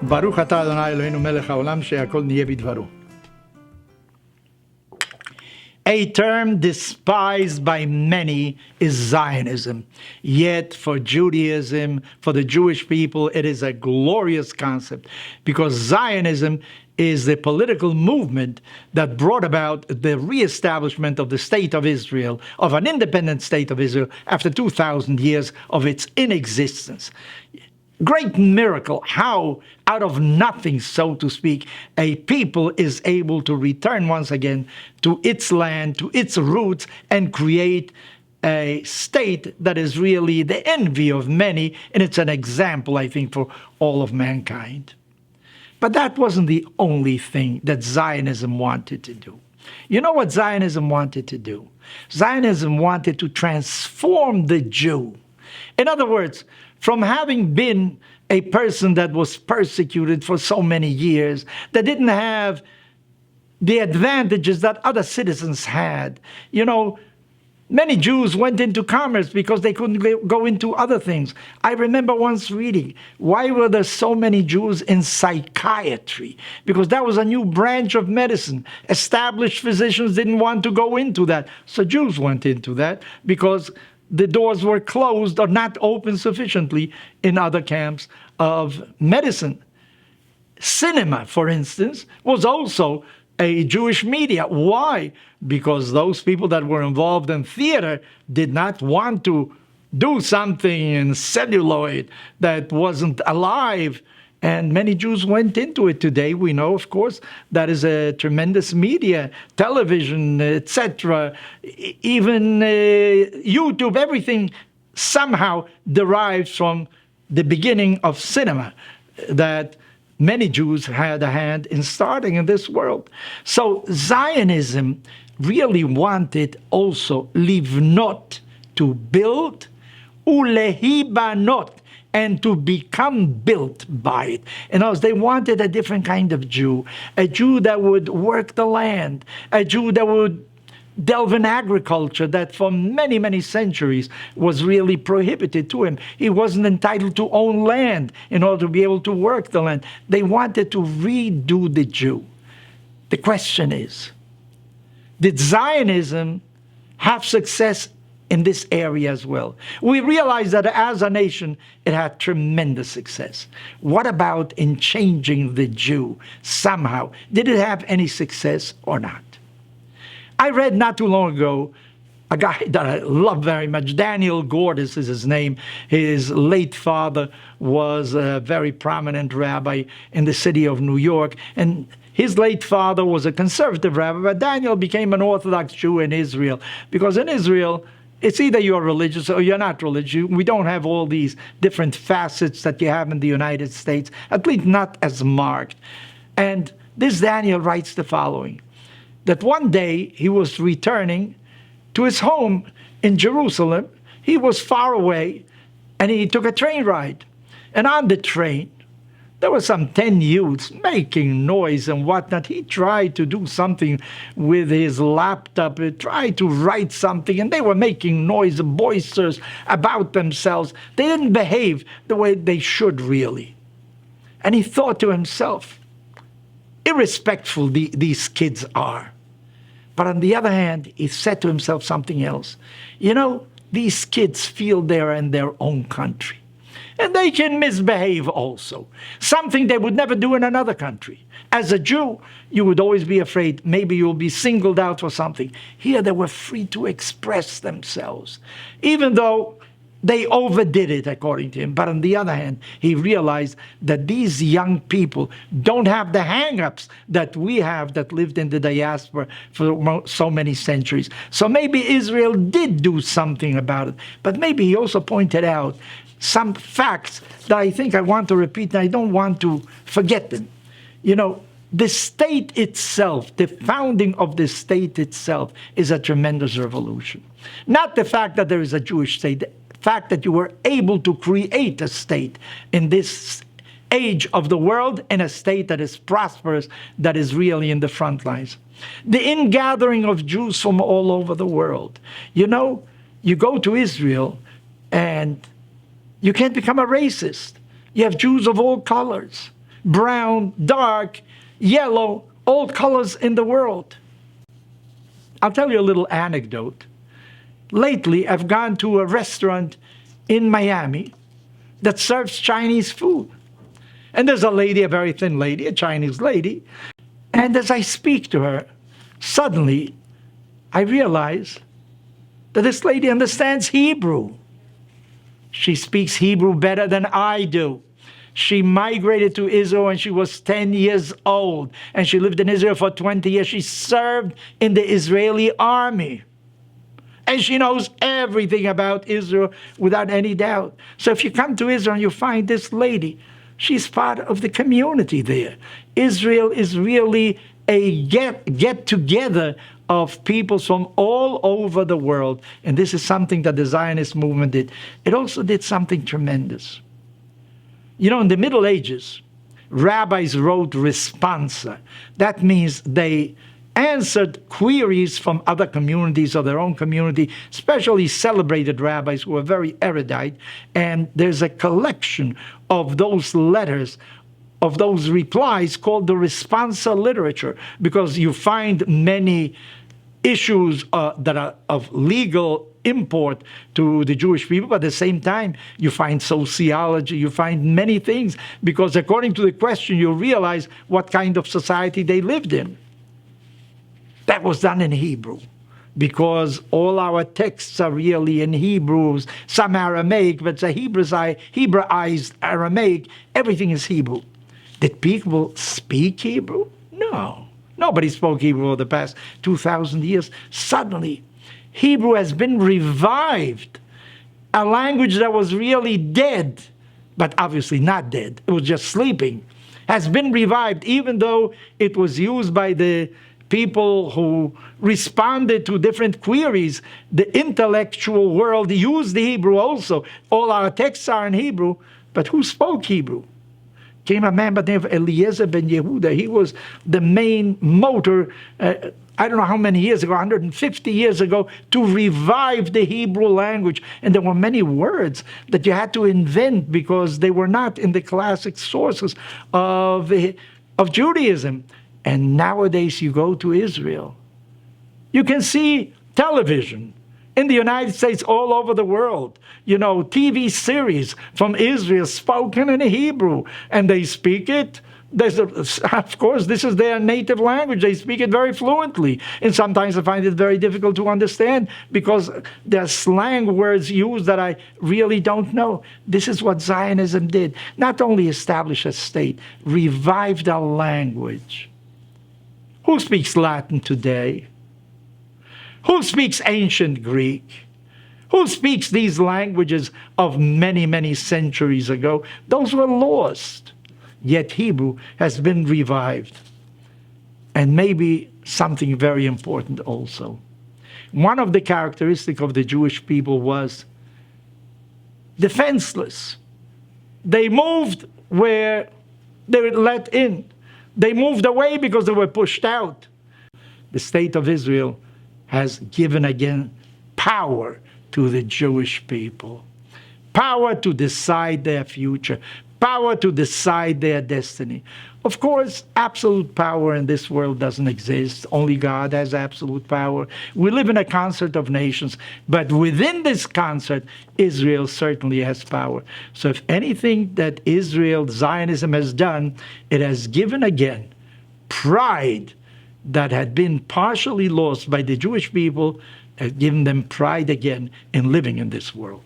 ברוך אתה אדוני אלוהינו מלך העולם שהכל נהיה בדברו. A term despised by many is Zionism. Yet for Judaism, for the Jewish people, it is a glorious concept because Zionism is the political movement that brought about the reestablishment of the state of Israel, of an independent state of Israel, after 2,000 years of its inexistence. Great miracle how out of nothing, so to speak, a people is able to return once again to its land, to its roots, and create a state that is really the envy of many, and it's an example, I think, for all of mankind. But that wasn't the only thing that Zionism wanted to do. You know what Zionism wanted to do? Zionism wanted to transform the Jew. In other words, from having been a person that was persecuted for so many years, that didn't have the advantages that other citizens had. You know, many Jews went into commerce because they couldn't go into other things. I remember once reading, why were there so many Jews in psychiatry? Because that was a new branch of medicine. Established physicians didn't want to go into that. So Jews went into that because the doors were closed or not open sufficiently in other camps of medicine. Cinema, for instance, was also a Jewish media. Why? Because those people that were involved in theater did not want to do something in celluloid that wasn't alive. And many Jews went into it. Today, we know, of course, that is a tremendous media, television, etc., even YouTube, everything somehow derives from the beginning of cinema that many Jews had a hand in starting in this world. So Zionism really wanted also livnot, to build, ulehibanot, and to become built by it. In other words, they wanted a different kind of Jew, a Jew that would work the land, a Jew that would delve in agriculture that for many, many centuries was really prohibited to him. He wasn't entitled to own land in order to be able to work the land. They wanted to redo the Jew. The question is, did Zionism have success in this area as well? We realize that as a nation, it had tremendous success. What about in changing the Jew somehow? Did it have any success or not? I read not too long ago a guy that I love very much, Daniel Gordis is his name. His late father was a very prominent rabbi in the city of New York, and his late father was a conservative rabbi, but Daniel became an Orthodox Jew in Israel, because in Israel, it's either you're religious or you're not religious. We don't have all these different facets that you have in the United States, at least not as marked. And this Daniel writes the following, that one day he was returning to his home in Jerusalem. He was far away, and he took a train ride. And on the train, there were some 10 youths making noise and whatnot. He tried to do something with his laptop, he tried to write something, and they were making noise, boisterous about themselves. They didn't behave the way they should really. And he thought to himself, irrespectful these kids are. But on the other hand, he said to himself something else. You know, these kids feel they're in their own country. And they can misbehave also. Something they would never do in another country. As a Jew, you would always be afraid maybe you'll be singled out for something. Here they were free to express themselves, even though they overdid it, according to him. But on the other hand, he realized that these young people don't have the hang-ups that we have that lived in the diaspora for so many centuries. So maybe Israel did do something about it. But maybe he also pointed out some facts that I think I want to repeat, and I don't want to forget them. You know, the state itself, the founding of the state itself is a tremendous revolution. Not the fact that there is a Jewish state, the fact that you were able to create a state in this age of the world, and a state that is prosperous, that is really in the front lines. The ingathering of Jews from all over the world. You know, you go to Israel and you can't become a racist. You have Jews of all colors. brown, dark, yellow, all colors in the world. I'll tell you a little anecdote. Lately, I've gone to a restaurant in Miami that serves Chinese food. And there's a lady, a very thin lady, a Chinese lady. And as I speak to her, suddenly I realize that this lady understands Hebrew. She speaks Hebrew better than I do. She migrated to Israel when she was 10 years old, and she lived in Israel for 20 years. She served in the Israeli army. And she knows everything about Israel without any doubt. So if you come to Israel and you find this lady, she's part of the community there. Israel is really a get-together of peoples from all over the world. And this is something that the Zionist movement did. It also did something tremendous. You know, in the Middle Ages, rabbis wrote responsa. That means they answered queries from other communities or their own community, especially celebrated rabbis who were very erudite. And there's a collection of those letters, of those replies, called the responsa literature, because you find many issues that are of legal import to the Jewish people, but at the same time, you find sociology, you find many things, because according to the question, you realize what kind of society they lived in. That was done in Hebrew, because all our texts are really in Hebrew, some Aramaic, but it's a Hebraized Aramaic. Everything is Hebrew. Did people speak Hebrew? No. Nobody spoke Hebrew for the past 2,000 years. Suddenly, Hebrew has been revived, a language that was really dead, but obviously not dead. It was just sleeping, has been revived, even though it was used by the people who responded to different queries. The intellectual world used the Hebrew also. All our texts are in Hebrew, but who spoke Hebrew? Came a man by the name of Eliezer ben Yehuda. He was the main motor, I don't know how many years ago, 150 years ago, to revive the Hebrew language. And there were many words that you had to invent because they were not in the classic sources of Judaism. And nowadays you go to Israel, you can see television in the United States, all over the world, you know, TV series from Israel spoken in Hebrew, and they speak it. Of course, this is their native language. They speak it very fluently. And sometimes I find it very difficult to understand because there are slang words used that I really don't know. This is what Zionism did. Not only establish a state, revived a language. Who speaks Latin today? Who speaks ancient Greek? Who speaks these languages of many, many centuries ago? Those were lost. Yet Hebrew has been revived. And maybe something very important also. One of the characteristics of the Jewish people was defenseless. They moved where they were let in. They moved away because they were pushed out. The state of Israel has given again power to the Jewish people. Power to decide their future. Power to decide their destiny. Of course, absolute power in this world doesn't exist. Only God has absolute power. We live in a concert of nations, but within this concert, Israel certainly has power. So if anything that Israel, Zionism has done, it has given again pride that had been partially lost by the Jewish people, has given them pride again in living in this world.